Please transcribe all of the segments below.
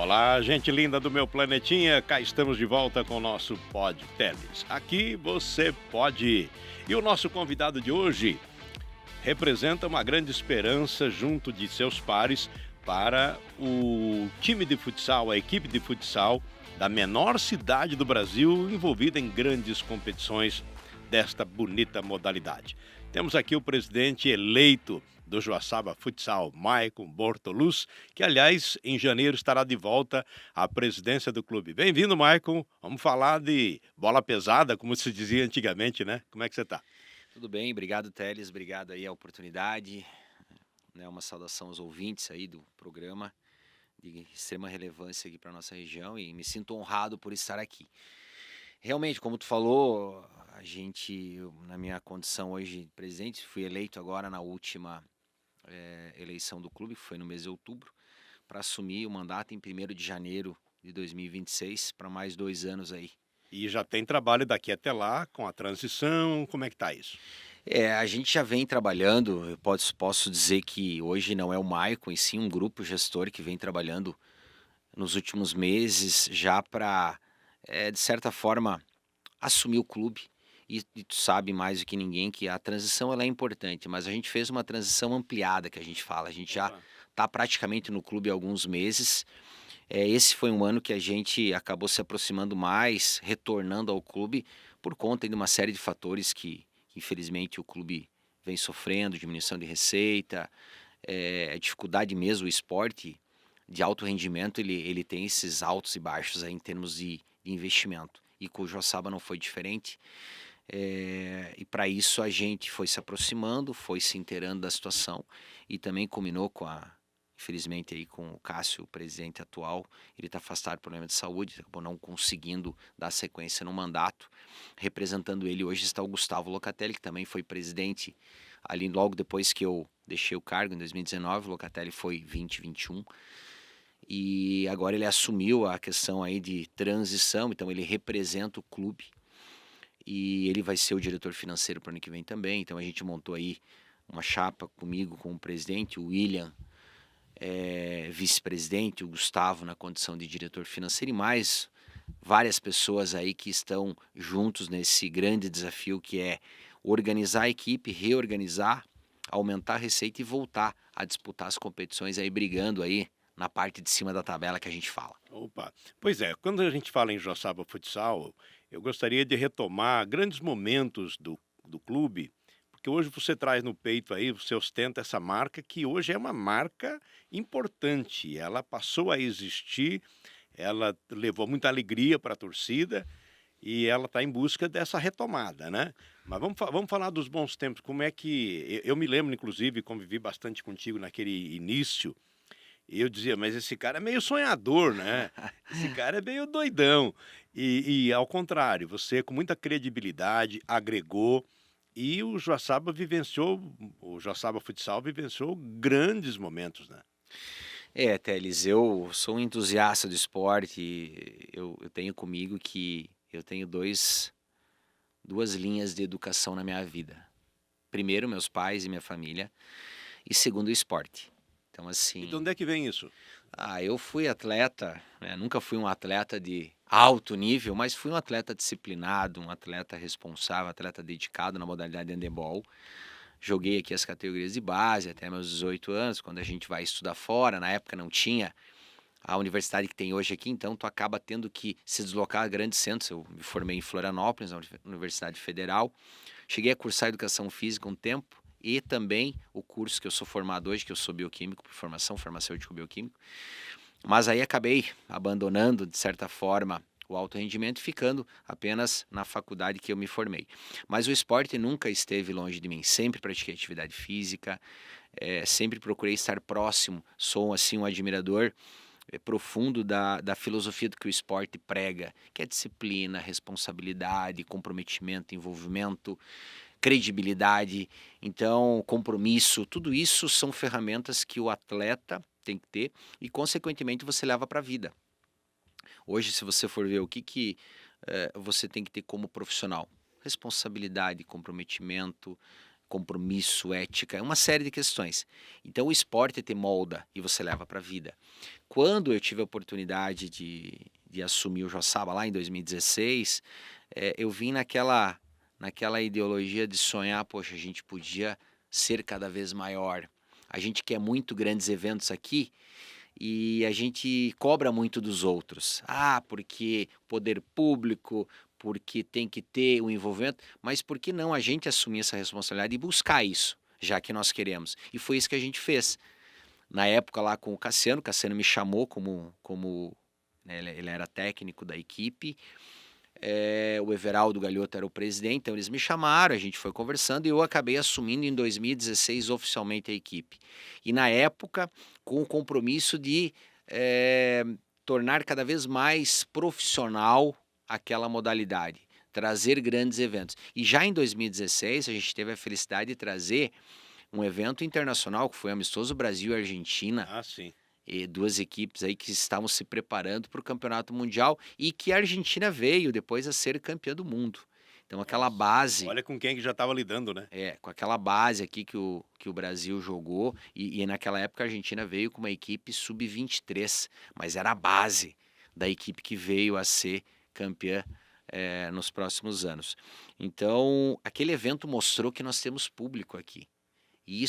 Olá, gente linda do meu planetinha, cá estamos de volta com o nosso Pod Teles. Aqui você pode ir. E o nosso convidado de hoje representa uma grande esperança junto de seus pares para o time de futsal, a equipe de futsal da menor cidade do Brasil envolvida em grandes competições desta bonita modalidade. Temos aqui o presidente eleito do Joaçaba Futsal, Maicon Bortoluz, que, aliás, em janeiro estará de volta à presidência do clube. Bem-vindo, Maicon. Vamos falar de bola pesada, como se dizia antigamente, né? Como é que você está? Tudo bem, obrigado Teles, obrigado aí a oportunidade, né, uma saudação aos ouvintes aí do programa de extrema relevância aqui para nossa região e me sinto honrado por estar aqui. Realmente, como tu falou, na minha condição hoje de presidente, fui eleito agora na última eleição do clube, que foi no mês de outubro, para assumir o mandato em 1º de janeiro de 2026 para mais 2 anos aí. E já tem trabalho daqui até lá, com a transição, como é que tá isso? A gente já vem trabalhando, eu posso dizer que hoje não é o Maicon, e sim um grupo gestor que vem trabalhando nos últimos meses já para, de certa forma, assumir o clube. E tu sabe mais do que ninguém que a transição ela é importante, mas a gente fez uma transição ampliada que a gente fala. A gente já Opa. está praticamente no clube há alguns meses. Esse foi um ano que a gente acabou se aproximando mais, retornando ao clube por conta de uma série de fatores que infelizmente o clube vem sofrendo, diminuição de receita, a dificuldade mesmo, o esporte de alto rendimento, ele tem esses altos e baixos aí em termos de investimento. E com o Joaçaba não foi diferente. E para isso a gente foi se aproximando, foi se inteirando da situação e também combinou infelizmente aí com o Cássio, o presidente atual, ele está afastado por problema de saúde, acabou não conseguindo dar sequência no mandato. Representando ele hoje está o Gustavo Locatelli, que também foi presidente ali logo depois que eu deixei o cargo, em 2019, o Locatelli foi 2021. E agora ele assumiu a questão aí de transição, então ele representa o clube e ele vai ser o diretor financeiro para o ano que vem também. Então a gente montou aí uma chapa comigo, com o presidente, o William, vice-presidente, o Gustavo na condição de diretor financeiro e mais várias pessoas aí que estão juntos nesse grande desafio que é organizar a equipe, reorganizar, aumentar a receita e voltar a disputar as competições aí brigando aí na parte de cima da tabela que a gente fala. Opa. Pois é, quando a gente fala em Joaçaba Futsal, eu gostaria de retomar grandes momentos do clube, porque hoje você traz no peito aí, você ostenta essa marca que hoje é uma marca importante. Ela passou a existir, ela levou muita alegria para a torcida e ela está em busca dessa retomada, né? Mas vamos falar dos bons tempos. Como é que. Eu me lembro, inclusive, convivi bastante contigo naquele início. E eu dizia, mas esse cara é meio sonhador, né? Esse cara é meio doidão. E ao contrário, você com muita credibilidade agregou e o Joaçaba Futsal vivenciou grandes momentos, né? Teles, eu sou um entusiasta do esporte e eu tenho comigo que eu tenho duas linhas de educação na minha vida. Primeiro, meus pais e minha família, e segundo, o esporte. Então, E de assim, onde é que vem isso? eu fui atleta, né, nunca fui um atleta de alto nível, mas fui um atleta disciplinado, um atleta responsável, um atleta dedicado na modalidade de handebol. Joguei aqui as categorias de base até meus 18 anos, quando a gente vai estudar fora, na época não tinha a universidade que tem hoje aqui, então tu acaba tendo que se deslocar a grandes centros. Eu me formei em Florianópolis, na Universidade Federal. Cheguei a cursar Educação Física um tempo e também o curso que eu sou formado hoje, que eu sou bioquímico por formação, farmacêutico bioquímico. Mas aí acabei abandonando, de certa forma, o alto rendimento, ficando apenas na faculdade que eu me formei. Mas o esporte nunca esteve longe de mim, sempre pratiquei atividade física, sempre procurei estar próximo, sou assim um admirador profundo da filosofia do que o esporte prega, que é disciplina, responsabilidade, comprometimento, envolvimento, credibilidade, então compromisso, tudo isso são ferramentas que o atleta tem que ter e consequentemente você leva para a vida. Hoje, se você for ver o que você tem que ter como profissional, responsabilidade, comprometimento, compromisso, ética, é uma série de questões. Então o esporte te molda e você leva para a vida. Quando eu tive a oportunidade de assumir o Joaçaba lá em 2016, eu vim naquela ideologia de sonhar, poxa, a gente podia ser cada vez maior. A gente quer muito grandes eventos aqui e a gente cobra muito dos outros. Ah, porque poder público, porque tem que ter o envolvimento, mas por que não a gente assumir essa responsabilidade e buscar isso, já que nós queremos? E foi isso que a gente fez. Na época lá com o Cassiano me chamou como né, ele era técnico da equipe, o Everaldo Galhoto era o presidente, então eles me chamaram, a gente foi conversando e eu acabei assumindo em 2016 oficialmente a equipe. E na época, com o compromisso de tornar cada vez mais profissional aquela modalidade, trazer grandes eventos. E já em 2016, a gente teve a felicidade de trazer um evento internacional que foi amistoso Brasil e Argentina, Ah, sim. e duas equipes aí que estavam se preparando para o Campeonato Mundial e que a Argentina veio depois a ser campeã do mundo. Então aquela Nossa. base, Olha com quem que já estava lidando, né? com aquela base aqui que o Brasil jogou, e naquela época a Argentina veio com uma equipe sub-23, mas era a base da equipe que veio a ser campeã nos próximos anos. Então aquele evento mostrou que nós temos público aqui. E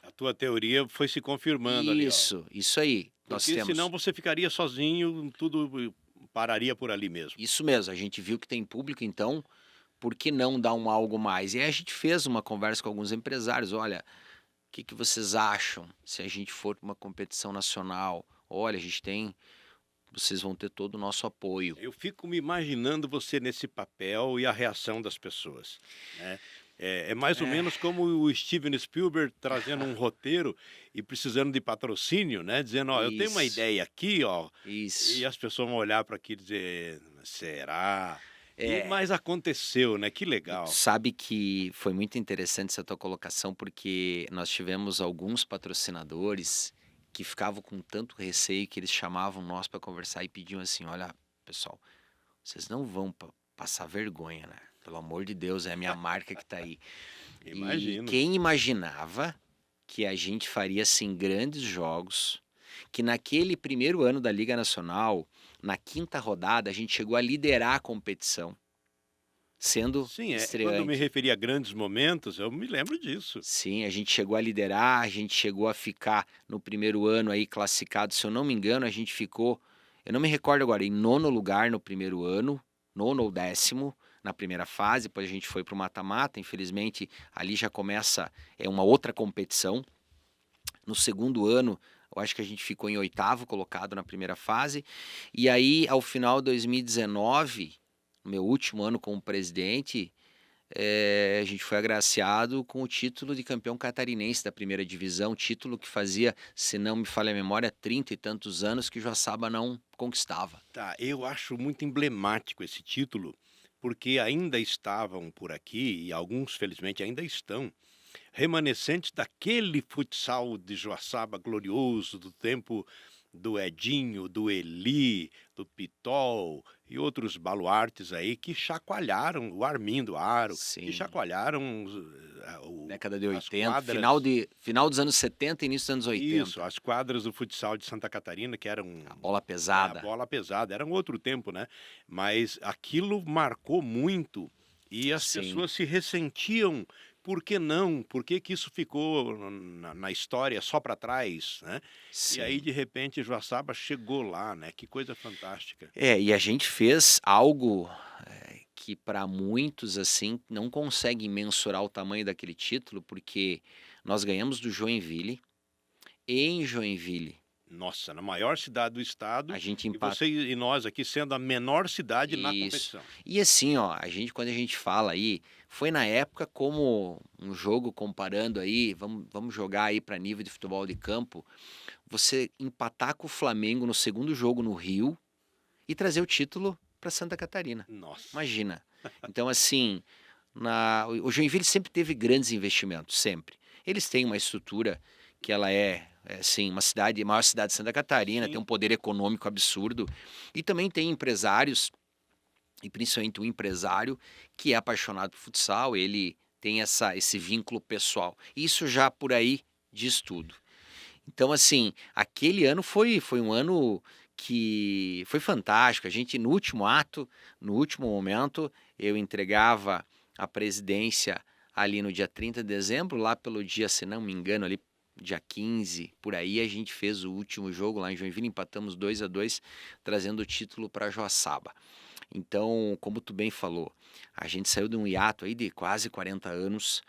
A tua teoria foi se confirmando ali, ó. isso aí. Nós Porque temos. senão você ficaria sozinho, tudo pararia por ali mesmo. Isso mesmo, a gente viu que tem público, então por que não dar algo mais? E aí a gente fez uma conversa com alguns empresários, olha, o que vocês acham se a gente for para uma competição nacional? Olha, vocês vão ter todo o nosso apoio. Eu fico me imaginando você nesse papel e a reação das pessoas, né? É mais ou menos como o Steven Spielberg trazendo um roteiro e precisando de patrocínio, né? Dizendo, ó, eu tenho uma Isso, ideia aqui, ó, isso. e as pessoas vão olhar para aquilo e dizer, será? É, Mas aconteceu, né? Que legal. sabe que foi muito interessante essa tua colocação, porque nós tivemos alguns patrocinadores que ficavam com tanto receio que eles chamavam nós para conversar e pediam assim, olha, pessoal, vocês não vão passar vergonha, né? Pelo amor de Deus, é a minha marca que tá aí. E Imagino. quem imaginava que a gente faria assim grandes jogos, que naquele primeiro ano da Liga Nacional, na quinta rodada, a gente chegou a liderar a competição, sendo Sim, quando eu me estreante. referi a grandes momentos, eu me lembro disso. Sim, a gente chegou a liderar, a gente chegou a ficar no primeiro ano aí classificado, se eu não me engano, a gente ficou, eu não me recordo agora, em nono lugar no primeiro ano, nono ou décimo na primeira fase, depois a gente foi para o mata-mata, infelizmente ali já começa uma outra competição. No segundo ano, eu acho que a gente ficou em oitavo colocado na primeira fase, e aí ao final de 2019, meu último ano como presidente, a gente foi agraciado com o título de campeão catarinense da primeira divisão, título que fazia, se não me falha a memória, 30 e tantos anos que o Joaçaba não conquistava. Tá, eu acho muito emblemático esse título, porque ainda estavam por aqui, e alguns felizmente ainda estão, remanescentes daquele futsal de Joaçaba glorioso do tempo do Edinho, do Eli, do Pitol e outros baluartes aí que chacoalharam o Armindo Aro, que Sim, chacoalharam década de as 80, quadras. final dos anos 70 e início dos anos Isso, 80. as quadras do futsal de Santa Catarina, que eram A bola a pesada. bola pesada, era um outro tempo, né? Mas aquilo marcou muito e as Sim, pessoas se ressentiam. Por que não? Por que que isso ficou na história só para trás, né? E aí, sim. de repente, Joaçaba chegou lá, né? Que coisa fantástica. E a gente fez algo que para muitos assim não conseguem mensurar o tamanho daquele título, porque nós ganhamos do Joinville. Em Joinville, Nossa, na maior cidade do a estado gente e você e nós aqui sendo a menor cidade na Isso. competição. E assim, ó, quando a gente fala aí, foi na época como um jogo comparando aí, vamos jogar aí para nível de futebol de campo, você empatar com o Flamengo no segundo jogo no Rio e trazer o título para Santa Catarina. Nossa. Imagina. Então, assim, o Joinville sempre teve grandes investimentos, sempre. Eles têm uma estrutura que ela assim, uma cidade, a maior cidade de Santa Catarina, tem Sim. um poder econômico absurdo, e também tem empresários, e principalmente um empresário que é apaixonado por futsal, ele tem esse vínculo pessoal. Isso já por aí diz tudo. Então, assim, aquele ano foi um ano que foi fantástico. A gente, no último ato, no último momento, eu entregava a presidência ali no dia 30 de dezembro, lá pelo dia, se não me engano, ali dia 15, por aí, a gente fez o último jogo lá em Joinville, empatamos 2-2, trazendo o título para Joaçaba. Então, como tu bem falou, a gente saiu de um hiato aí de quase 40 anos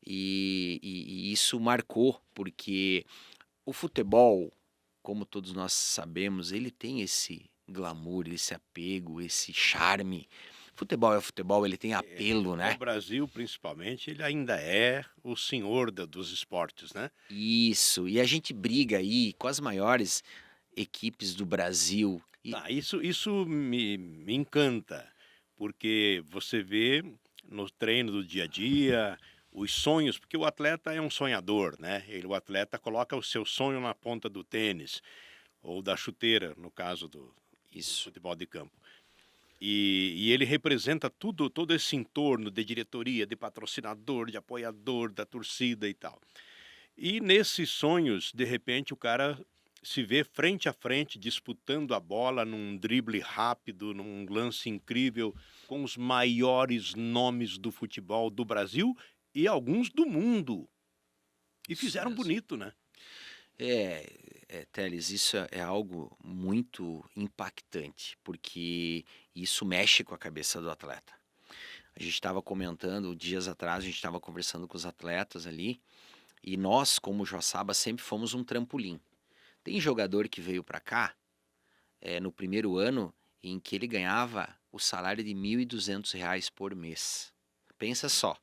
e isso marcou, porque o futebol, como todos nós sabemos, ele tem esse glamour, esse apego, esse charme. Futebol é futebol, ele tem apelo, No né? Brasil, principalmente, ele ainda é o senhor dos esportes, né? Isso, e a gente briga aí com as maiores equipes do Brasil. E Tá, isso me encanta, porque você vê no treino do dia a dia, os sonhos, porque o atleta é um sonhador, né? O atleta coloca o seu sonho na ponta do tênis, ou da chuteira, no caso do isso, futebol de campo. E ele representa tudo, todo esse entorno de diretoria, de patrocinador, de apoiador, da torcida e tal. E nesses sonhos, de repente, o cara se vê frente a frente disputando a bola num drible rápido, num lance incrível, com os maiores nomes do futebol do Brasil e alguns do mundo. E isso fizeram mesmo. bonito, né? Teles, isso é algo muito impactante, porque isso mexe com a cabeça do atleta. A gente estava comentando, dias atrás, a gente estava conversando com os atletas ali, e nós, como Joaçaba, sempre fomos um trampolim. Tem jogador que veio para cá, no primeiro ano, em que ele ganhava o salário de R$ 1.200 por mês. Pensa só,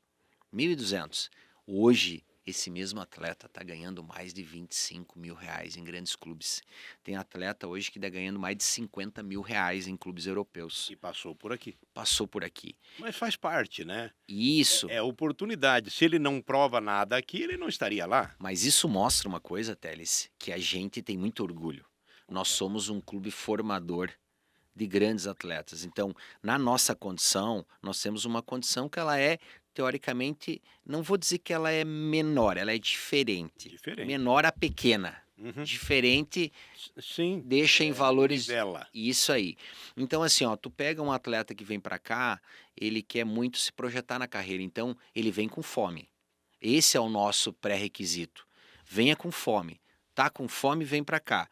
1.200. Hoje, esse mesmo atleta está ganhando mais de R$ 25.000 em grandes clubes. Tem atleta hoje que está ganhando mais de R$ 50.000 em clubes europeus. E passou por aqui. Passou por aqui. Mas faz parte, né? Isso, É oportunidade. Se ele não prova nada aqui, ele não estaria lá. mas isso mostra uma coisa, Teles, que a gente tem muito orgulho. Nós somos um clube formador de grandes atletas. Então, na nossa condição, nós temos uma condição que ela é, teoricamente, não vou dizer que ela é menor, ela é diferente. Diferente. Menor a pequena. Uhum. Diferente Sim, deixa em valores. nivela. Isso aí. Então, assim, ó, tu pega um atleta que vem para cá, ele quer muito se projetar na carreira, então ele vem com fome. Esse é o nosso pré-requisito. Venha com fome. Tá com fome, vem para cá.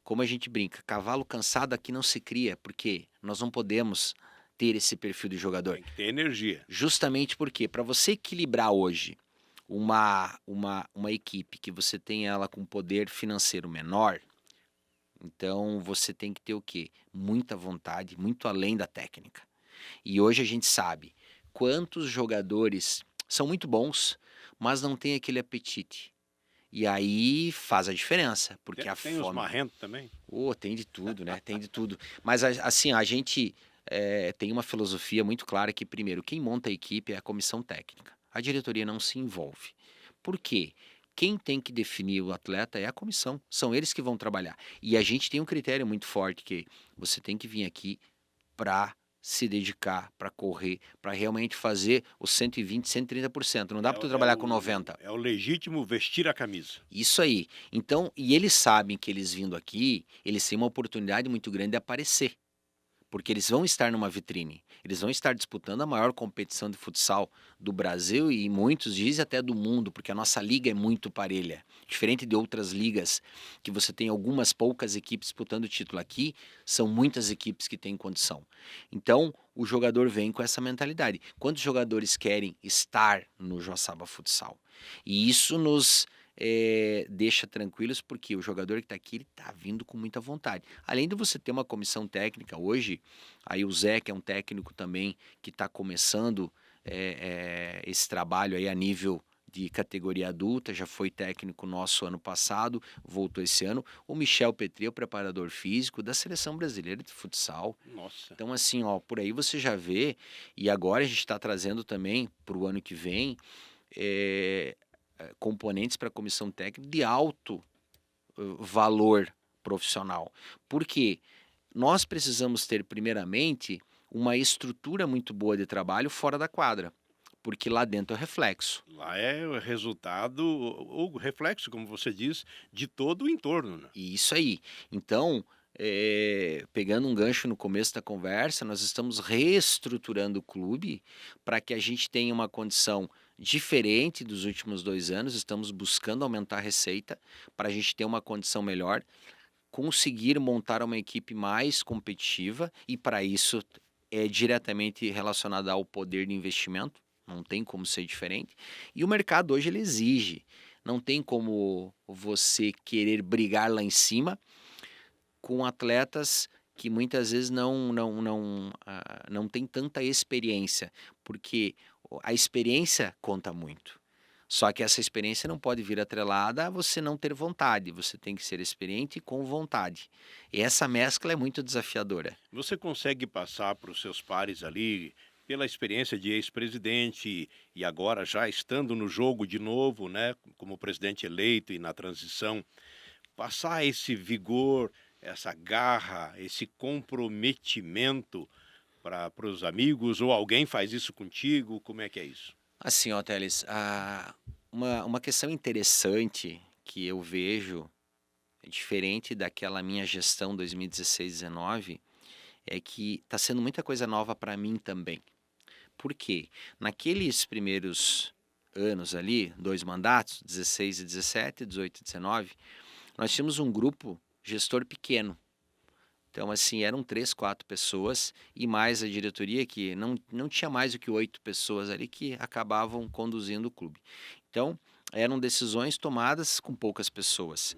Como a gente brinca, cavalo cansado aqui não se cria, porque nós não podemos ter esse perfil de jogador. Tem que ter energia. Justamente porque, para você equilibrar hoje uma equipe que você tem ela com poder financeiro menor, então você tem que ter o quê? Muita vontade, muito além da técnica. E hoje a gente sabe quantos jogadores são muito bons, mas não têm aquele apetite. E aí faz a diferença, porque a Tem os fome. marrentos também. Tem de tudo, né? Tem de tudo. Mas assim, a gente tem uma filosofia muito clara que, primeiro, quem monta a equipe é a comissão técnica. A diretoria não se envolve. Por quê? Quem tem que definir o atleta é a comissão. São eles que vão trabalhar. E a gente tem um critério muito forte que você tem que vir aqui para se dedicar, para correr, para realmente fazer os 120, 130%. Não dá para tu trabalhar com 90%. É o legítimo vestir a camisa. Isso aí. Então, e eles sabem que eles vindo aqui, eles têm uma oportunidade muito grande de aparecer. Porque eles vão estar numa vitrine. Eles vão estar disputando a maior competição de futsal do Brasil e muitos dizem até do mundo, porque a nossa liga é muito parelha. Diferente de outras ligas, que você tem algumas poucas equipes disputando o título. Aqui, são muitas equipes que têm condição. Então, o jogador vem com essa mentalidade. Quantos jogadores querem estar no Joaçaba Futsal? E isso nos deixa tranquilos, porque o jogador que está aqui, ele está vindo com muita vontade. Além de você ter uma comissão técnica, hoje, aí o Zé, que é um técnico também, que está começando esse trabalho aí a nível de categoria adulta, já foi técnico nosso ano passado, voltou esse ano. O Michel Petri é o preparador físico da Seleção Brasileira de Futsal. Nossa. Então, assim, ó, por aí você já vê, e agora a gente está trazendo também para o ano que vem, componentes para a comissão técnica de alto valor profissional. Por quê? Nós precisamos ter, primeiramente, uma estrutura muito boa de trabalho fora da quadra. porque lá dentro é o reflexo. Lá é o resultado, ou reflexo, como você diz, de todo o entorno, né? E isso aí. Então, pegando um gancho no começo da conversa, nós estamos reestruturando o clube para que a gente tenha uma condição diferente dos últimos 2 anos. Estamos buscando aumentar a receita para a gente ter uma condição melhor, conseguir montar uma equipe mais competitiva, e para isso é diretamente relacionado ao poder de investimento, não tem como ser diferente. E o mercado hoje ele exige, não tem como você querer brigar lá em cima com atletas que muitas vezes não tem tanta experiência, porque a experiência conta muito. Só que essa experiência não pode vir atrelada a você não ter vontade, você tem que ser experiente e com vontade. E essa mescla é muito desafiadora. Você consegue passar para os seus pares ali, pela experiência de ex-presidente e agora já estando no jogo de novo, né, como presidente eleito e na transição, passar esse vigor, essa garra, esse comprometimento para os amigos, ou alguém faz isso contigo? Como é que é isso? Assim, ó, Teles, uma questão interessante que eu vejo, diferente daquela minha gestão 2016-19, é que está sendo muita coisa nova para mim também. Por quê? Naqueles primeiros anos ali, 2 mandatos, 16 e 17, 18 e 19, nós tínhamos um grupo gestor pequeno. Então, assim, eram 3, 4 pessoas e mais a diretoria, que não tinha mais do que 8 pessoas ali que acabavam conduzindo o clube. Então, eram decisões tomadas com poucas pessoas,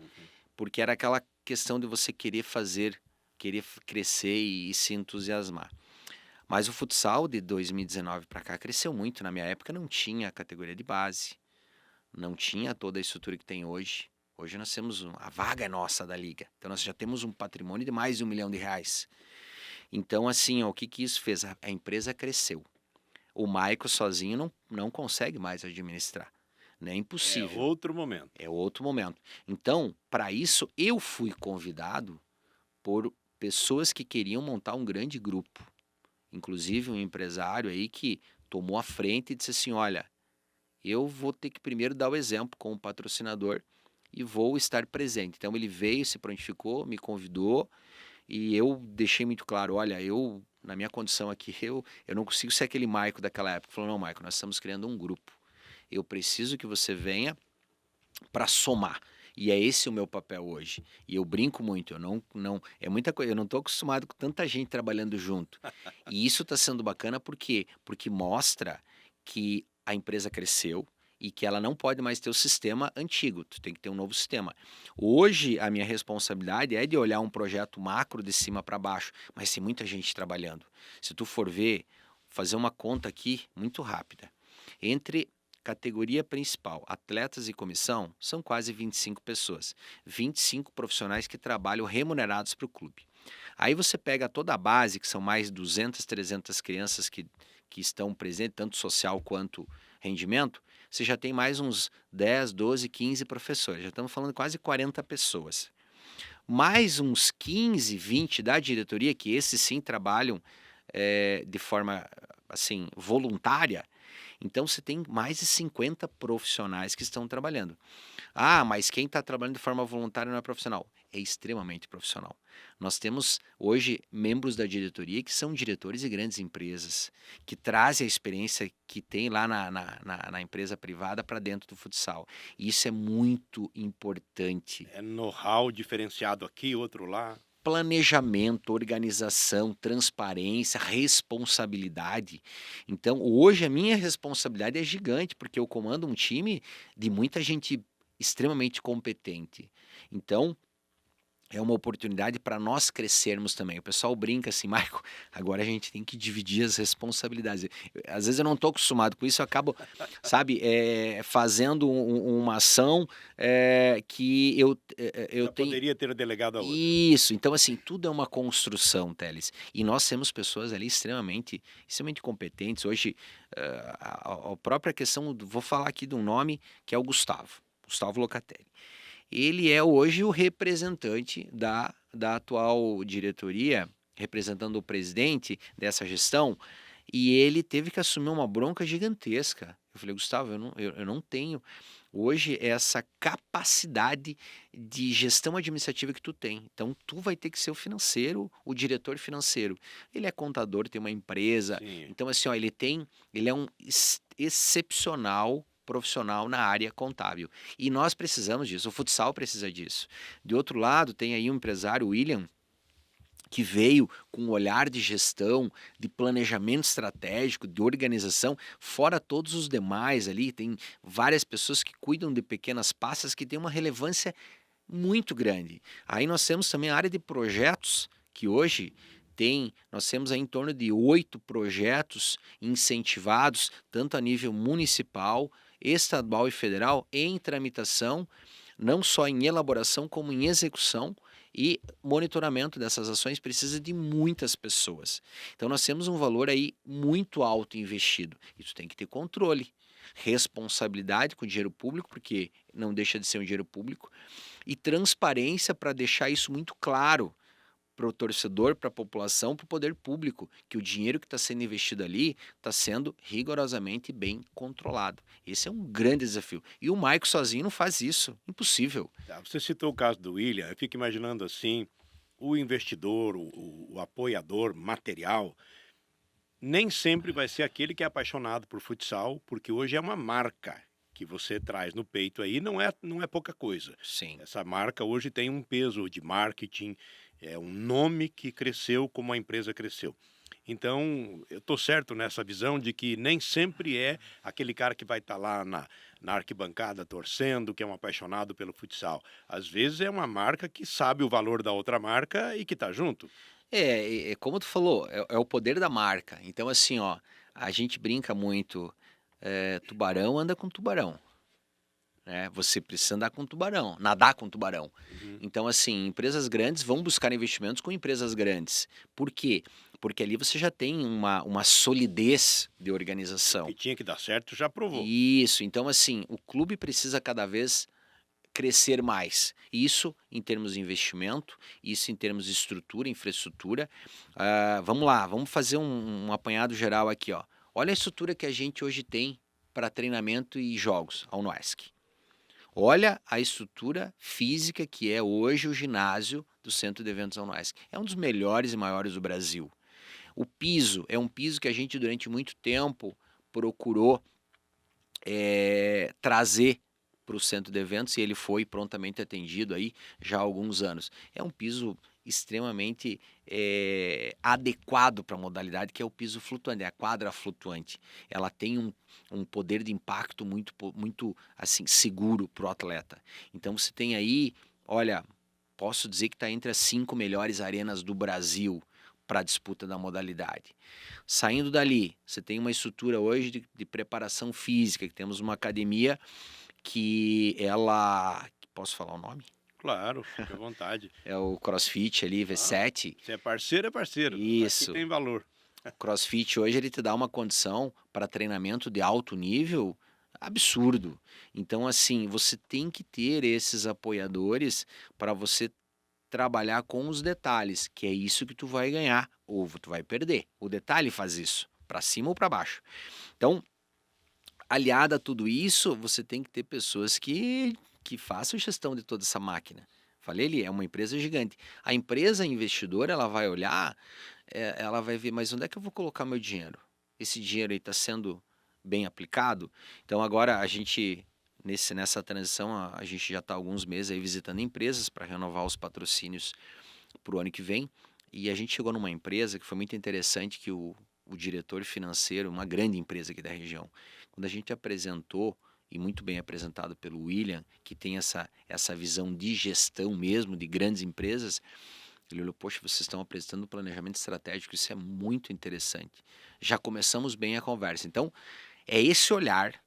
porque era aquela questão de você querer fazer, querer crescer e se entusiasmar. Mas o futsal de 2019 para cá cresceu muito. Na minha época não tinha a categoria de base, não tinha toda a estrutura que tem hoje. Hoje nós temos a vaga é nossa da liga. Então nós já temos um patrimônio de mais de R$ 1 milhão. Então assim, ó, o que que isso fez? A empresa cresceu. O Maico sozinho não consegue mais administrar. Né? É É impossível. outro momento. É outro momento. Então, para isso, eu fui convidado por pessoas que queriam montar um grande grupo. Inclusive um empresário aí que tomou a frente e disse assim, olha, eu vou ter que primeiro dar o exemplo como patrocinador e vou estar presente. Então ele veio, se prontificou, me convidou e eu deixei muito claro, olha, na minha condição aqui, eu não consigo ser aquele Maico daquela época. Ele falou, não, Maico, nós estamos criando um grupo. Eu preciso que você venha para somar. E é esse o meu papel hoje. E eu brinco muito, eu não é muita coisa, eu não estou acostumado com tanta gente trabalhando junto. E isso está sendo bacana por quê? Porque mostra que a empresa cresceu e que ela não pode mais ter o sistema antigo, tu tem que ter um novo sistema. Hoje a minha responsabilidade é de olhar um projeto macro de cima para baixo, mas tem muita gente trabalhando. Se tu for ver, fazer uma conta aqui muito rápida. Entre categoria principal, atletas e comissão, são quase 25 pessoas. 25 profissionais que trabalham remunerados para o clube. Aí você pega toda a base, que são mais 200, 300 crianças que estão presentes, tanto social quanto rendimento, você já tem mais uns 10, 12, 15 professores. Já estamos falando de quase 40 pessoas. Mais uns 15, 20 da diretoria, que esses sim trabalham de forma assim voluntária. Então você tem mais de 50 profissionais que estão trabalhando. Ah, mas quem está trabalhando de forma voluntária não é profissional. É extremamente profissional. Nós temos hoje membros da diretoria que são diretores de grandes empresas, que trazem a experiência que tem lá na empresa privada para dentro do futsal. E isso é muito importante. É know-how diferenciado aqui, outro lá. Planejamento, organização, transparência, responsabilidade. Então, hoje a minha responsabilidade é gigante, porque eu comando um time de muita gente extremamente competente. Então, é uma oportunidade para nós crescermos também. O pessoal brinca assim, Marco, agora a gente tem que dividir as responsabilidades. Às vezes eu não estou acostumado com isso, eu acabo, sabe, fazendo uma ação que eu Já tenho. poderia ter delegado a outra. Isso, então assim, tudo é uma construção, Teles. E nós temos pessoas ali extremamente competentes. Hoje, a própria questão, vou falar aqui de um nome que é o Gustavo Locatelli. Ele é hoje o representante da atual diretoria, representando o presidente dessa gestão, E ele teve que assumir uma bronca gigantesca. Eu falei: "Gustavo, eu não tenho hoje essa capacidade de gestão administrativa que tu tem. Então tu vai ter que ser o financeiro, o diretor financeiro". Ele é contador, tem uma empresa, Sim. então assim, ó, ele é um excepcional profissional na área contábil. E nós precisamos disso, o futsal precisa disso. De outro lado, tem aí um empresário, o William, que veio com um olhar de gestão, de planejamento estratégico, de organização, fora todos os demais ali, tem várias pessoas que cuidam de pequenas pastas que têm uma relevância muito grande. Aí nós temos também a área de projetos, que hoje nós temos aí em torno de 8 projetos incentivados, tanto a nível municipal, estadual e federal, em tramitação, não só em elaboração, como em execução, e monitoramento dessas ações precisa de muitas pessoas. Então nós temos um valor aí muito alto investido. Isso tem que ter controle, responsabilidade com o dinheiro público, porque não deixa de ser um dinheiro público, e transparência para deixar isso muito claro para o torcedor, para a população, para o poder público, que o dinheiro que está sendo investido ali está sendo rigorosamente bem controlado. Esse é um grande desafio. E o Maico sozinho não faz isso. Impossível. Tá, você citou o caso do William, eu fico imaginando assim, o investidor, o apoiador material, nem sempre vai ser aquele que é apaixonado por futsal, porque hoje é uma marca que você traz no peito aí, não é pouca coisa. Sim. Essa marca hoje tem um peso de marketing, é um nome que cresceu como a empresa cresceu. Então, eu estou certo nessa visão de que nem sempre é aquele cara que vai estar lá na arquibancada torcendo, que é um apaixonado pelo futsal. Às vezes é uma marca que sabe o valor da outra marca e que está junto. Como tu falou, é o poder da marca. Então, assim, ó, a gente brinca muito, tubarão anda com tubarão, né? Você precisa andar com tubarão, nadar com tubarão. Uhum. Então, assim, empresas grandes vão buscar investimentos com empresas grandes. Por quê? Porque ali você já tem uma solidez de O que organização. tinha que dar certo já provou. Isso, então assim, o clube precisa cada vez crescer mais. Isso em termos de investimento, isso em termos de estrutura, infraestrutura. Vamos lá, vamos fazer um apanhado geral aqui, ó. Olha a estrutura que a gente hoje tem para treinamento e jogos, a Unoesc. Olha a estrutura física que é hoje o ginásio do Centro de Eventos da Unoesc. É um dos melhores e maiores do Brasil. O piso é um piso que a gente durante muito tempo procurou trazer para o centro de eventos e ele foi prontamente atendido aí já há alguns anos. É um piso extremamente adequado para a modalidade, que é o piso flutuante, é a quadra flutuante. Ela tem um poder de impacto muito assim seguro para o atleta. Então você tem aí, olha, posso dizer que está entre as 5 melhores arenas do Brasil para a disputa da modalidade. Saindo dali, você tem uma estrutura hoje de preparação física, que temos uma academia que ela... Posso falar o nome? Claro, fique à vontade. É o CrossFit ali, Ah, V7. se é parceiro. Aqui Isso. tem valor. CrossFit hoje ele te dá uma condição para treinamento de alto nível absurdo. Então, assim, você tem que ter esses apoiadores para você trabalhar com os detalhes, que é isso que tu vai ganhar ou tu vai perder. O detalhe faz isso, para cima ou para baixo. Então, aliado a tudo isso, você tem que ter pessoas que façam gestão de toda essa máquina. Falei ali, é uma empresa gigante. A empresa investidora, ela vai olhar, ela vai ver, mas onde é que eu vou colocar meu dinheiro? Esse dinheiro aí está sendo bem aplicado? Então agora a gente, nessa transição, a gente já está há alguns meses aí visitando empresas para renovar os patrocínios para o ano que vem. E a gente chegou numa empresa que foi muito interessante, que o diretor financeiro, uma grande empresa aqui da região, quando a gente apresentou, e muito bem apresentado pelo William, que tem essa visão de gestão mesmo, de grandes empresas, ele olhou: poxa, vocês estão apresentando um planejamento estratégico, isso é muito interessante. Já começamos bem a conversa. Então, é esse olhar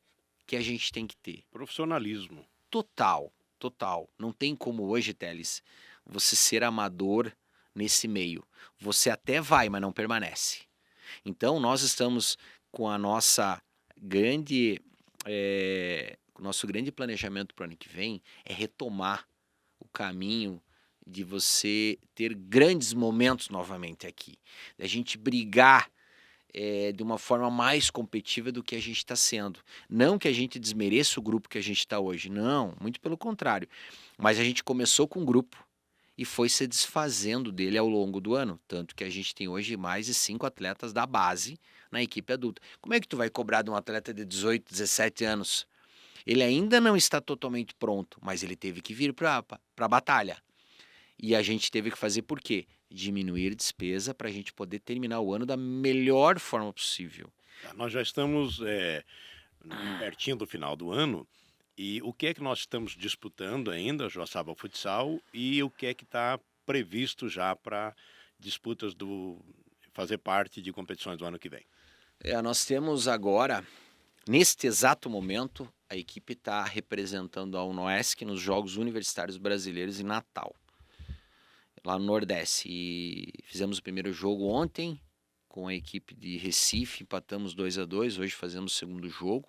que a gente tem que ter. Profissionalismo. Total, total. Não tem como hoje, Teles, você ser amador nesse meio. Você até vai, mas não permanece. Então, nós estamos com a nossa grande, o nosso grande planejamento para o ano que vem é retomar o caminho de você ter grandes momentos novamente aqui. Da gente brigar de uma forma mais competitiva do que a gente está sendo. Não que a gente desmereça o grupo que a gente está hoje, não, muito pelo contrário. Mas a gente começou com um grupo e foi se desfazendo dele ao longo do ano, tanto que a gente tem hoje mais de 5 atletas da base na equipe adulta. Como é que tu vai cobrar de um atleta de 18, 17 anos? Ele ainda não está totalmente pronto, mas ele teve que vir para a batalha. E a gente teve que fazer por quê? Diminuir despesa para a gente poder terminar o ano da melhor forma possível. Nós já estamos pertinho do final do ano e o que é que nós estamos disputando ainda, Joaçaba Futsal, e o que é que está previsto já para disputas fazer parte de competições do ano que vem? Nós temos agora, neste exato momento, a equipe está representando a UNOESC nos Jogos Universitários Brasileiros em Natal, lá no Nordeste. E fizemos o primeiro jogo ontem com a equipe de Recife, empatamos 2-2, hoje fazemos o segundo jogo.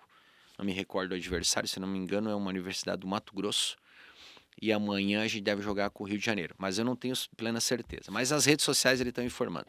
Não me recordo o adversário, se não me engano é uma universidade do Mato Grosso. E amanhã a gente deve jogar com o Rio de Janeiro, mas eu não tenho plena certeza. Mas as redes sociais eles estão informando.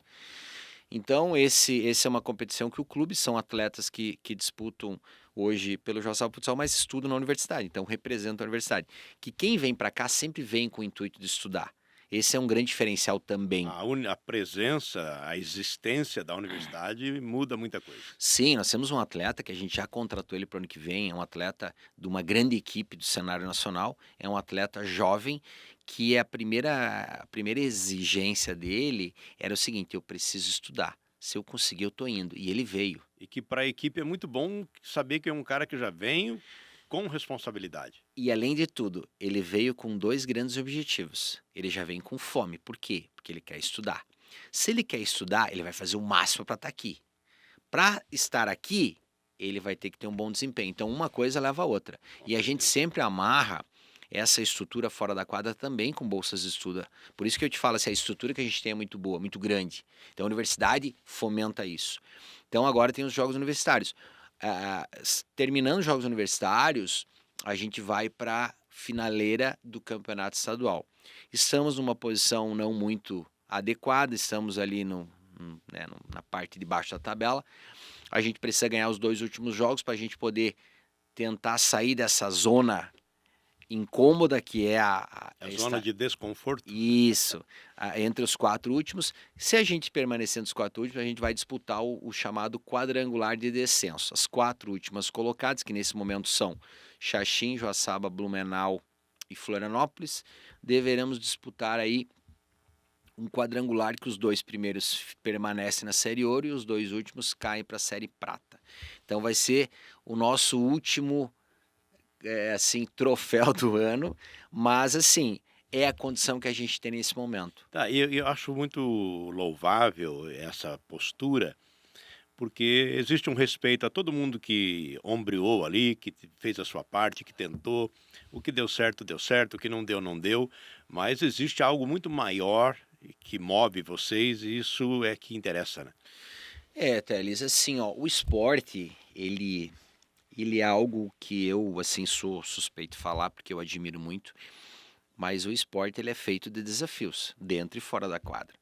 Então, esse é uma competição que o clube são atletas que disputam hoje pelo Joaçaba Futsal, mas estudam na universidade, então representam a universidade. Que quem vem para cá sempre vem com o intuito de estudar. Esse é um grande diferencial também. A presença, a existência da universidade muda muita coisa. Sim, nós temos um atleta que a gente já contratou ele para o ano que vem, é um atleta de uma grande equipe do cenário nacional, é um atleta jovem que a primeira exigência dele era o seguinte: eu preciso estudar. Se eu conseguir, eu tô indo. E ele veio. E que para a equipe é muito bom saber que é um cara que já vem com responsabilidade. E além de tudo, ele veio com 2 grandes objetivos. Ele já vem com fome. Por quê? Porque ele quer estudar. Se ele quer estudar, ele vai fazer o máximo para estar aqui. Para estar aqui, ele vai ter que ter um bom desempenho. Então, uma coisa leva a outra. E a gente sempre amarra essa estrutura fora da quadra também com bolsas de estudo. Por isso que eu te falo assim, a estrutura que a gente tem é muito boa, muito grande. Então, a universidade fomenta isso. Então, agora tem os jogos universitários. Terminando os jogos universitários, a gente vai para a finaleira do campeonato estadual. Estamos numa posição não muito adequada, estamos ali na parte de baixo da tabela. A gente precisa ganhar os 2 últimos jogos para a gente poder tentar sair dessa zona incômoda que é a zona de desconforto. Isso, entre os 4 últimos. Se a gente permanecer nos 4 últimos, a gente vai disputar o chamado quadrangular de descenso. As 4 últimas colocadas, que nesse momento são Xaxim, Joaçaba, Blumenau e Florianópolis, deveremos disputar aí um quadrangular que os 2 primeiros permanecem na Série Ouro e os 2 últimos caem para a Série Prata. Então vai ser o nosso último troféu do ano, mas assim, é a condição que a gente tem nesse momento. Tá, e eu acho muito louvável essa postura, porque existe um respeito a todo mundo que ombreou ali, que fez a sua parte, que tentou. O que deu certo, o que não deu, não deu. Mas existe algo muito maior que move vocês e isso é que interessa, né? Teles, assim, ó, o esporte, ele é algo que eu, assim, sou suspeito de falar, porque eu admiro muito, mas o esporte ele é feito de desafios, dentro e fora da quadra.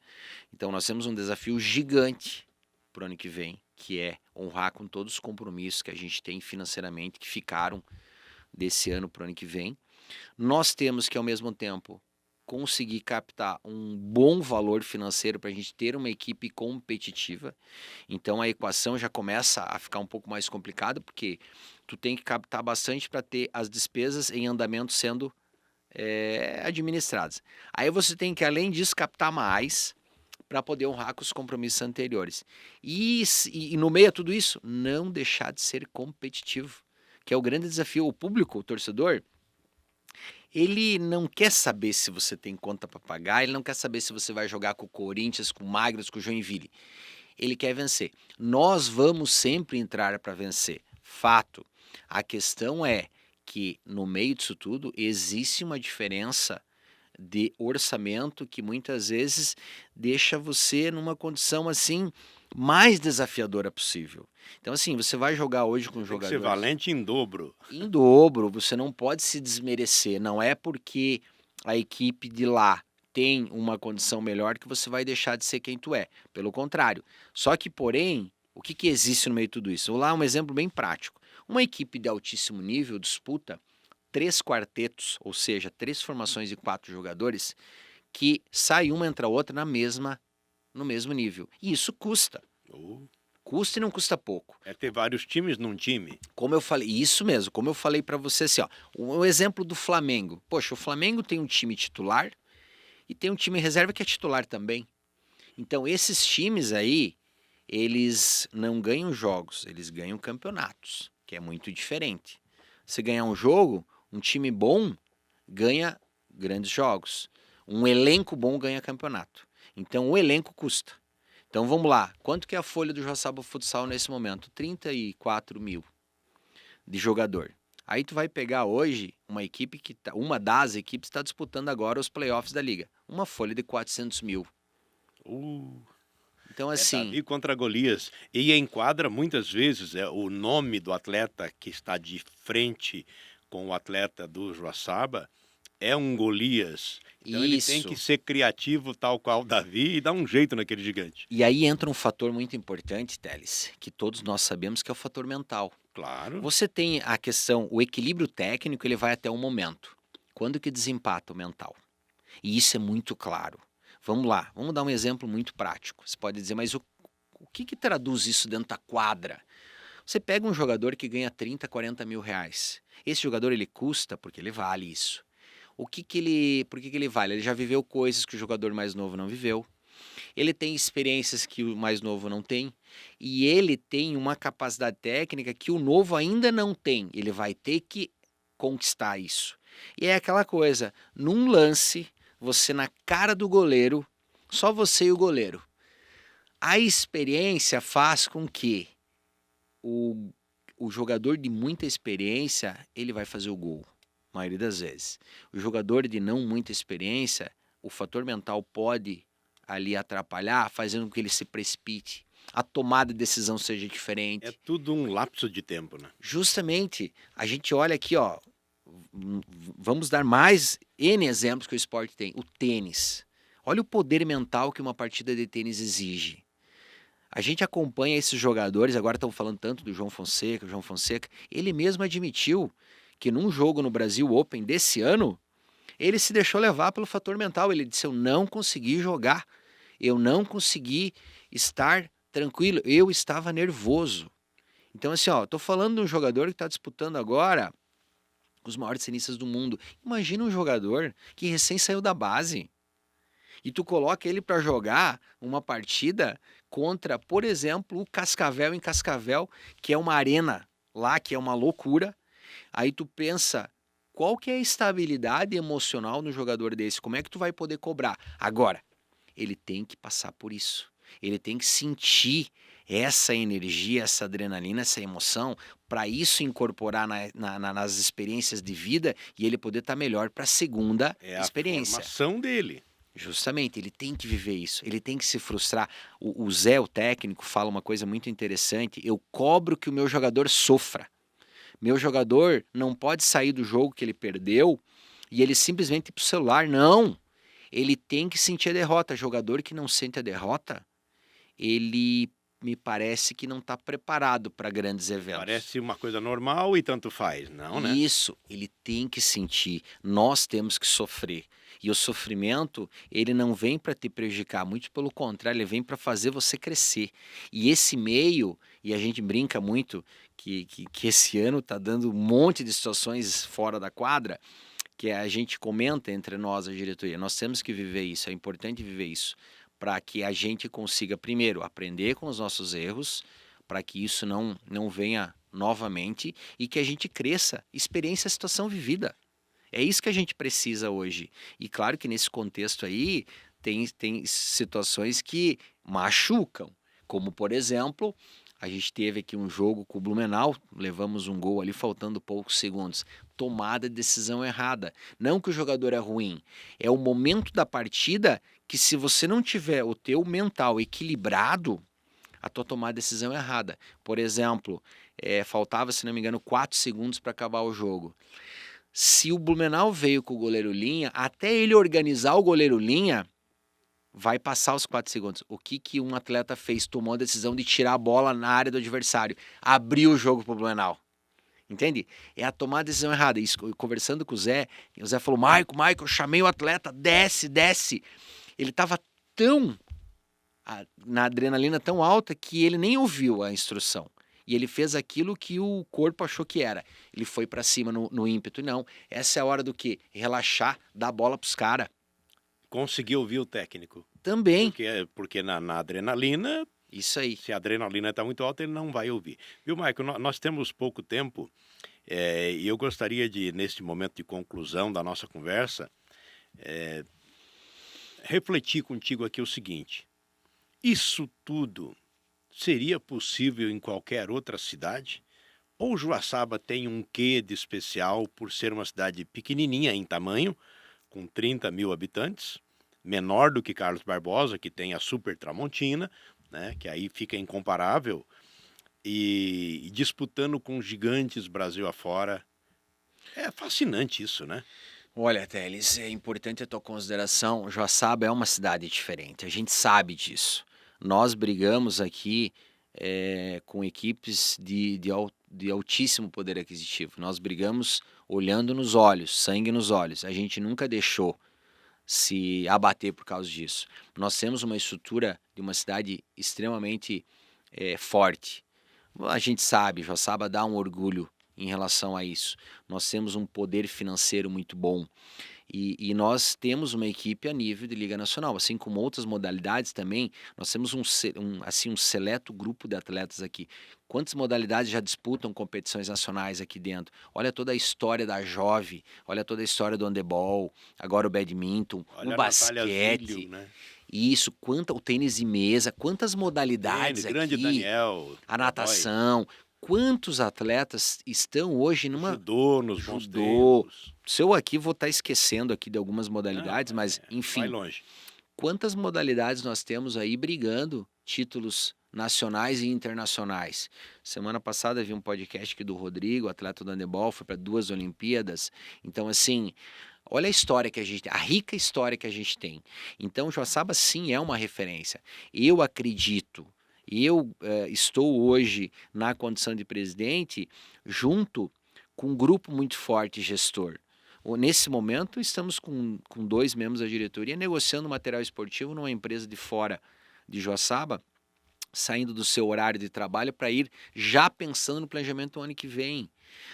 Então nós temos um desafio gigante para o ano que vem, que é honrar com todos os compromissos que a gente tem financeiramente, que ficaram desse ano para o ano que vem. Nós temos que, ao mesmo tempo, conseguir captar um bom valor financeiro para a gente ter uma equipe competitiva. Então a equação já começa a ficar um pouco mais complicada, porque tu tem que captar bastante para ter as despesas em andamento sendo administradas. Aí você tem que, além disso, captar mais para poder honrar com os compromissos anteriores. E no meio a tudo isso, não deixar de ser competitivo, que é o grande desafio. O público, o torcedor, ele não quer saber se você tem conta para pagar, ele não quer saber se você vai jogar com o Corinthians, com o Magras, com o Joinville. Ele quer vencer. Nós vamos sempre entrar para vencer. Fato. A questão é que no meio disso tudo existe uma diferença de orçamento que muitas vezes deixa você numa condição assim mais desafiadora possível. Então assim, você vai jogar hoje com jogadores... Tem que ser valente em dobro. Em dobro, você não pode se desmerecer. Não é porque a equipe de lá tem uma condição melhor que você vai deixar de ser quem tu é. Pelo contrário. Só que, porém, O que que existe no meio de tudo isso? Vou lá um exemplo bem prático. Uma equipe de altíssimo nível disputa 3 quartetos, ou seja, 3 formações de 4 jogadores, que sai uma entra a outra no mesmo nível. E isso custa. Oh, Custa e não custa pouco. é ter vários times num time. Como eu falei, isso mesmo, como eu falei para você assim, ó, o exemplo do Flamengo. Poxa, o Flamengo tem um time titular e tem um time reserva que é titular também. Então, esses times aí, eles não ganham jogos, eles ganham campeonatos, que é muito diferente. Você ganhar um jogo, um time bom ganha grandes jogos. Um elenco bom ganha campeonato. Então, o elenco custa. Então, vamos lá. Quanto que é a folha do Joaçaba Futsal nesse momento? 34 mil de jogador. Aí tu vai pegar hoje uma equipe uma das equipes está disputando agora os playoffs da liga. Uma folha de 400 mil. Uh, Então, é assim, Davi contra Golias. E enquadra muitas vezes o nome do atleta que está de frente com o atleta do Joaçaba é um Golias. Então ele tem isso. que ser criativo, tal qual o Davi, e dar um jeito naquele gigante. E aí entra um fator muito importante, Teles, que todos nós sabemos que é o fator mental. Claro. Você tem a questão, o equilíbrio técnico, ele vai até um momento. Quando que desempata o mental? E isso é muito claro. Vamos lá, vamos dar um exemplo muito prático. Você pode dizer, mas o que que traduz isso dentro da quadra? Você pega um jogador que ganha 30, 40 mil reais. Esse jogador, ele custa porque ele vale isso. Por que que ele vale? Ele já viveu coisas que o jogador mais novo não viveu. Ele tem experiências que o mais novo não tem. E ele tem uma capacidade técnica que o novo ainda não tem. Ele vai ter que conquistar isso. E é aquela coisa, num lance, você na cara do goleiro, só você e o goleiro. A experiência faz com que o, o jogador de muita experiência, ele vai fazer o gol, a maioria das vezes. O jogador de não muita experiência, o fator mental pode ali atrapalhar, fazendo com que ele se precipite. A tomada de decisão seja diferente. É tudo um lapso de tempo, né? Justamente, a gente olha aqui, ó, vamos dar mais N exemplos que o esporte tem. O tênis. Olha o poder mental que uma partida de tênis exige. A gente acompanha esses jogadores, agora estão falando tanto do João Fonseca, ele mesmo admitiu que num jogo no Brasil Open desse ano, ele se deixou levar pelo fator mental. Ele disse, eu não consegui jogar, eu não consegui estar tranquilo, eu estava nervoso. Então assim, ó, tô falando de um jogador que está disputando agora os maiores tenistas do mundo. Imagina um jogador que recém saiu da base e tu coloca ele para jogar uma partida contra, por exemplo, o Cascavel em Cascavel, que é uma arena lá, que é uma loucura. Aí tu pensa, qual que é a estabilidade emocional no jogador desse? Como é que tu vai poder cobrar? Agora, ele tem que passar por isso. Ele tem que sentir essa energia, essa adrenalina, essa emoção, para isso incorporar nas experiências de vida e ele poder estar melhor para a segunda É a experiência. formação dele. Justamente, ele tem que viver isso, ele tem que se frustrar. O Zé, o técnico, fala uma coisa muito interessante: eu cobro que o meu jogador sofra. Meu jogador não pode sair do jogo que ele perdeu e ele simplesmente ir pro celular. Não! Ele tem que sentir a derrota. Jogador que não sente a derrota, ele me parece que não está preparado para grandes eventos. Parece uma coisa normal e tanto faz, não, né? Isso, ele tem que sentir. Nós temos que sofrer. E o sofrimento, ele não vem para te prejudicar, muito pelo contrário, ele vem para fazer você crescer. E esse meio, e a gente brinca muito que esse ano está dando um monte de situações fora da quadra, que a gente comenta entre nós, a diretoria. Nós temos que viver isso, é importante viver isso, para que a gente consiga, primeiro, aprender com os nossos erros, para que isso não venha novamente e que a gente cresça, experiência a situação vivida. É isso que a gente precisa hoje. E claro que nesse contexto aí tem situações que machucam, como por exemplo, a gente teve aqui um jogo com o Blumenau, levamos um gol ali faltando poucos segundos. Tomada de decisão errada. Não que o jogador é ruim, é o momento da partida que se você não tiver o teu mental equilibrado, a tua tomada de decisão é errada. Por exemplo, faltava, se não me engano, 4 segundos para acabar o jogo. Se o Blumenau veio com o goleiro linha, até ele organizar o goleiro linha, vai passar os 4 segundos. O que que um atleta fez? Tomou a decisão de tirar a bola na área do adversário. Abriu o jogo pro Blumenau. Entende? É a tomar a decisão errada. Isso, conversando com o Zé falou, Maico, eu chamei o atleta, desce. Ele estava tão, na adrenalina tão alta que ele nem ouviu a instrução. E ele fez aquilo que o corpo achou que era. Ele foi para cima no ímpeto. Não, essa é a hora do quê? Relaxar, dar a bola pros caras. Conseguiu ouvir o técnico. Também. Porque na adrenalina, Isso aí. se a adrenalina está muito alta, ele não vai ouvir. Viu, Maico? Nós temos pouco tempo e eu gostaria de, neste momento de conclusão da nossa conversa, refletir contigo aqui o seguinte. Isso tudo seria possível em qualquer outra cidade? Ou Joaçaba tem um quê de especial por ser uma cidade pequenininha em tamanho, com 30 mil habitantes, menor do que Carlos Barbosa, que tem a Super Tramontina, né, que aí fica incomparável, e disputando com gigantes Brasil afora. É fascinante isso, né? Olha, Teles, é importante a tua consideração. Joaçaba é uma cidade diferente, a gente sabe disso. Nós brigamos aqui com equipes de altíssimo poder aquisitivo. Nós brigamos olhando nos olhos, sangue nos olhos. A gente nunca deixou se abater por causa disso. Nós temos uma estrutura de uma cidade extremamente forte. A gente sabe, Joaçaba dá um orgulho em relação a isso. Nós temos um poder financeiro muito bom. E nós temos uma equipe a nível de Liga Nacional, assim como outras modalidades também. Nós temos um seleto grupo de atletas aqui. Quantas modalidades já disputam competições nacionais aqui dentro? Olha toda a história da Jove, olha toda a história do handebol, agora o badminton, Olha o a Natália basquete. Zílio, né? Isso, o tênis de mesa, quantas modalidades Grande aqui, Daniel, a natação, quantos atletas estão hoje numa judô nos bons judô. tempos. Se eu aqui vou estar esquecendo aqui de algumas Não, modalidades, mas vai enfim, longe. quantas modalidades nós temos aí brigando títulos nacionais e internacionais. Semana passada vi um podcast aqui do Rodrigo, atleta do handebol, foi para 2 Olimpíadas. Então, assim, olha a história que a gente tem, a rica história que a gente tem. Então, Joaçaba sim é uma referência. Eu acredito, estou hoje na condição de presidente junto com um grupo muito forte gestor. Nesse momento, estamos com 2 membros da diretoria negociando material esportivo numa empresa de fora de Joaçaba, saindo do seu horário de trabalho para ir já pensando no planejamento do ano que vem.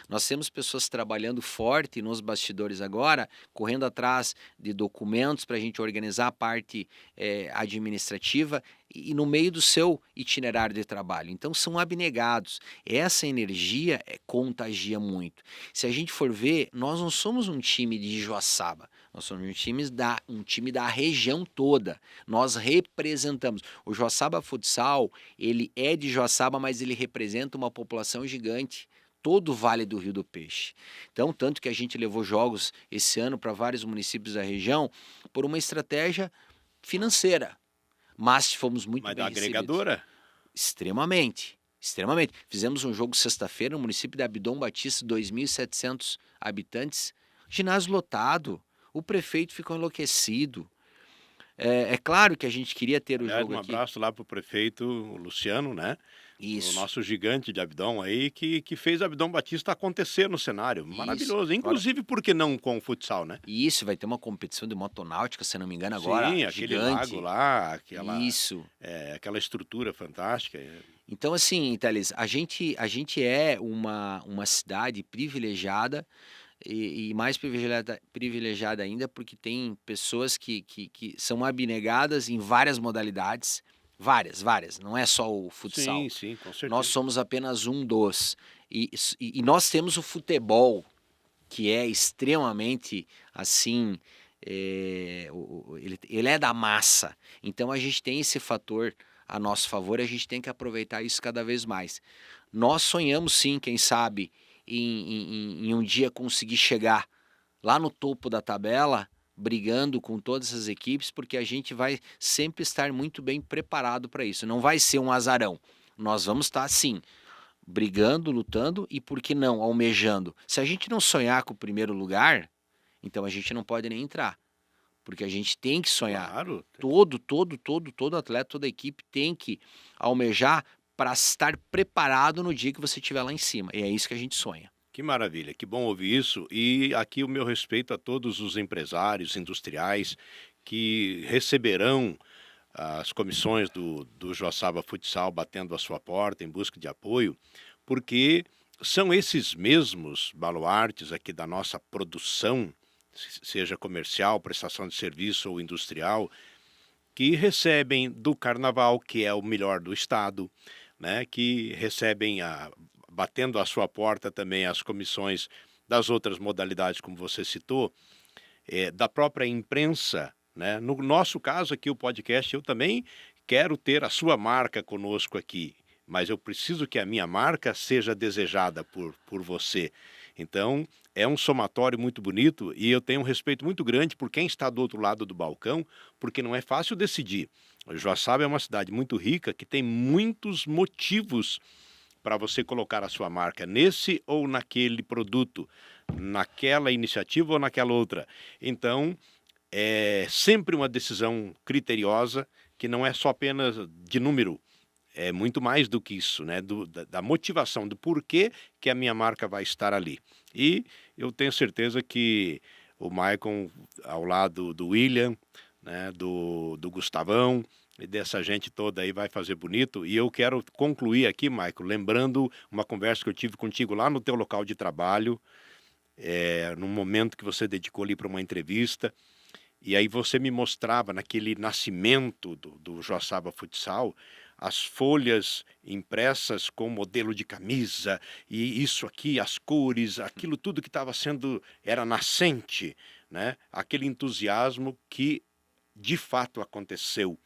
Nós temos pessoas trabalhando forte nos bastidores agora, correndo atrás de documentos para a gente organizar a parte administrativa e no meio do seu itinerário de trabalho. Então são abnegados. Essa energia contagia muito. Se a gente for ver, nós não somos um time de Joaçaba. Nós somos um time da região toda. Nós representamos. O Joaçaba Futsal, ele é de Joaçaba, mas ele representa uma população gigante. Todo o Vale do Rio do Peixe. Então, tanto que a gente levou jogos esse ano para vários municípios da região por uma estratégia financeira. Mas fomos muito Mas bem da recebidos. agregadora? Extremamente. Fizemos um jogo sexta-feira no município de Abdom Batista, 2.700 habitantes, ginásio lotado. O prefeito ficou enlouquecido. É claro que a gente queria ter o Aliás, jogo um aqui. abraço lá pro prefeito Luciano, né? O Isso. nosso gigante de Abdom aí, que fez Abdom Batista acontecer no cenário. Maravilhoso. Inclusive, por que não com o futsal, né? E isso, vai ter uma competição de motonáutica, se não me engano, agora. Sim, aquele gigante. lago lá, Isso. aquela estrutura fantástica. Então, assim, Teles, a gente é uma cidade privilegiada e mais privilegiada ainda porque tem pessoas que são abnegadas em várias modalidades. Várias. Não é só o futsal. Sim, com certeza. Nós somos apenas um dos. E nós temos o futebol, que é extremamente, assim, ele é da massa. Então a gente tem esse fator a nosso favor, a gente tem que aproveitar isso cada vez mais. Nós sonhamos sim, quem sabe, em um dia conseguir chegar lá no topo da tabela, brigando com todas as equipes, porque a gente vai sempre estar muito bem preparado para isso. Não vai ser um azarão. Nós vamos estar, sim, brigando, lutando e, por que não, almejando. Se a gente não sonhar com o primeiro lugar, então a gente não pode nem entrar. porque a gente tem que sonhar. Claro. Todo atleta, toda equipe tem que almejar para estar preparado no dia que você estiver lá em cima. E é isso que a gente sonha. Que maravilha, que bom ouvir isso. E aqui o meu respeito a todos os empresários industriais que receberão as comissões do Joaçaba Futsal batendo a sua porta em busca de apoio, porque são esses mesmos baluartes aqui da nossa produção, seja comercial, prestação de serviço ou industrial, que recebem do carnaval, que é o melhor do estado, né, que recebem, batendo à sua porta também as comissões das outras modalidades, como você citou, da própria imprensa, né? No nosso caso aqui, o podcast, eu também quero ter a sua marca conosco aqui, mas eu preciso que a minha marca seja desejada por você. Então, é um somatório muito bonito e eu tenho um respeito muito grande por quem está do outro lado do balcão, porque não é fácil decidir. Joaçaba é uma cidade muito rica que tem muitos motivos para você colocar a sua marca nesse ou naquele produto, naquela iniciativa ou naquela outra. Então, é sempre uma decisão criteriosa, que não é só apenas de número, é muito mais do que isso, né? Da motivação, do porquê que a minha marca vai estar ali. E eu tenho certeza que o Maicon, ao lado do William, né, do Gustavão e dessa gente toda aí vai fazer bonito. E eu quero concluir aqui, Maicon, lembrando uma conversa que eu tive contigo lá no teu local de trabalho, num momento que você dedicou ali para uma entrevista. E aí você me mostrava naquele nascimento do Joaçaba Futsal as folhas impressas com modelo de camisa e isso aqui, as cores, aquilo tudo que estava sendo, era nascente, né? Aquele entusiasmo que de fato aconteceu,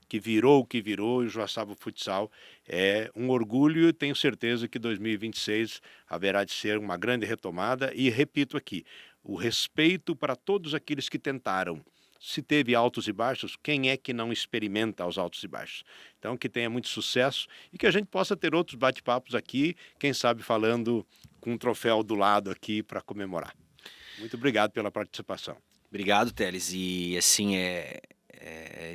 que virou o que virou, e o Joaçaba Futsal é um orgulho e tenho certeza que 2026 haverá de ser uma grande retomada e repito aqui, o respeito para todos aqueles que tentaram. Se teve altos e baixos, quem é que não experimenta os altos e baixos? Então, que tenha muito sucesso e que a gente possa ter outros bate-papos aqui, quem sabe falando com um troféu do lado aqui para comemorar. Muito obrigado pela participação. Obrigado, Teles. E assim, é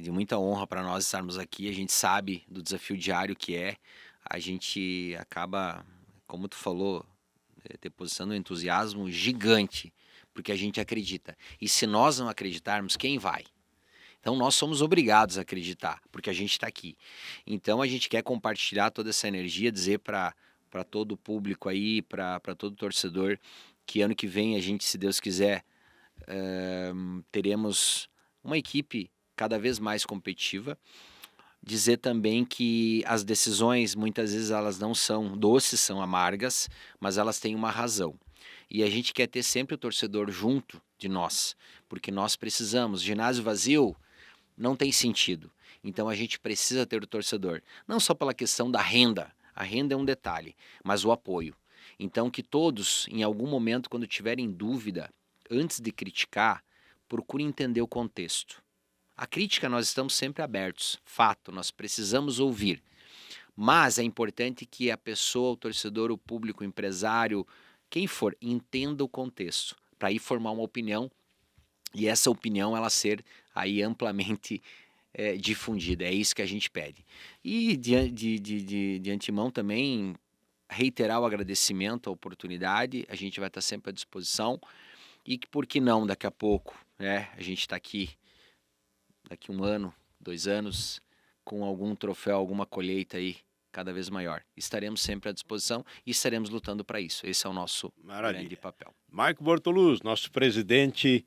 de muita honra para nós estarmos aqui. A gente sabe do desafio diário que é. A gente acaba, como tu falou, depositando um entusiasmo gigante, porque a gente acredita. E se nós não acreditarmos, quem vai? Então nós somos obrigados a acreditar, porque a gente está aqui. Então a gente quer compartilhar toda essa energia, dizer para todo o público aí, para todo torcedor, que ano que vem a gente, se Deus quiser, teremos uma equipe cada vez mais competitiva. Dizer também que as decisões, muitas vezes, elas não são doces, são amargas, mas elas têm uma razão. E a gente quer ter sempre o torcedor junto de nós, porque nós precisamos. Ginásio vazio não tem sentido. Então a gente precisa ter o torcedor, não só pela questão da renda, a renda é um detalhe, mas o apoio. Então que todos, em algum momento, quando tiverem dúvida, antes de criticar, procurem entender o contexto. A crítica nós estamos sempre abertos, fato, nós precisamos ouvir. Mas é importante que a pessoa, o torcedor, o público, o empresário, quem for, entenda o contexto, para aí formar uma opinião e essa opinião ela ser aí amplamente difundida. É isso que a gente pede. E de antemão também reiterar o agradecimento à oportunidade, a gente vai estar sempre à disposição e que, por que não, daqui a pouco, né, a gente está aqui daqui 1 ano, 2 anos, com algum troféu, alguma colheita aí cada vez maior. Estaremos sempre à disposição e estaremos lutando para isso. Esse é o nosso grande papel. Maicon Bortoluz, nosso presidente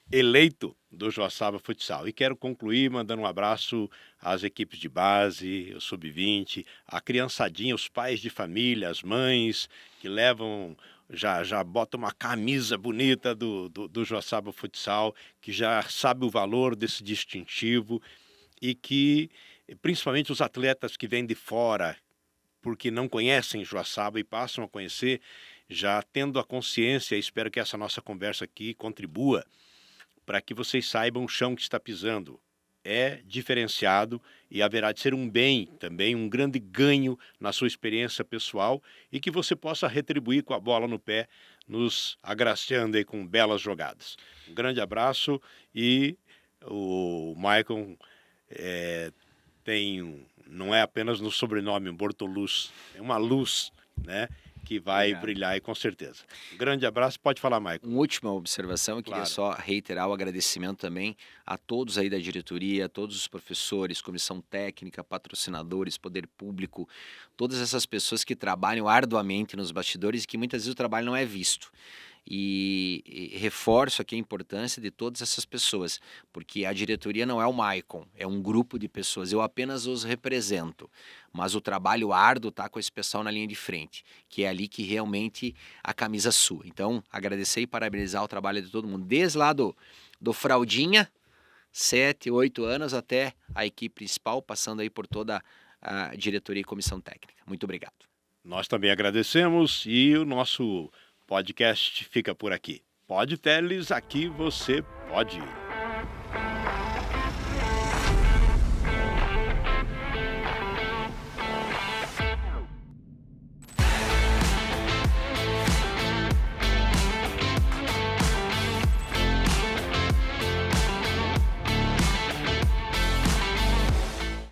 eleito do Joaçaba Futsal. E quero concluir mandando um abraço às equipes de base, o sub-20, a criançadinha, os pais de família, as mães que levam... Já bota uma camisa bonita do Joaçaba Futsal, que já sabe o valor desse distintivo e que, principalmente os atletas que vêm de fora, porque não conhecem Joaçaba e passam a conhecer, já tendo a consciência, espero que essa nossa conversa aqui contribua para que vocês saibam o chão que está pisando. É diferenciado e haverá de ser um bem também, um grande ganho na sua experiência pessoal e que você possa retribuir com a bola no pé, nos agraciando aí com belas jogadas. Um grande abraço e O Maicon não é apenas no sobrenome, um Bortoluz, é uma luz, né, que vai Obrigado. brilhar aí com certeza. Um grande abraço, pode falar, Maicon. Uma última observação, eu queria Claro. só reiterar o agradecimento também a todos aí da diretoria, a todos os professores, comissão técnica, patrocinadores, poder público, todas essas pessoas que trabalham arduamente nos bastidores e que muitas vezes o trabalho não é visto. E reforço aqui a importância de todas essas pessoas, porque a diretoria não é o Maicon, é um grupo de pessoas, eu apenas os represento, mas o trabalho árduo está com esse pessoal na linha de frente, que é ali que realmente a camisa sua. Então, agradecer e parabenizar o trabalho de todo mundo, desde lá do Fraldinha, 7, 8 anos, até a equipe principal, passando aí por toda a diretoria e comissão técnica. Muito obrigado. Nós também agradecemos e o nosso podcast fica por aqui. Pode Teles, aqui você pode.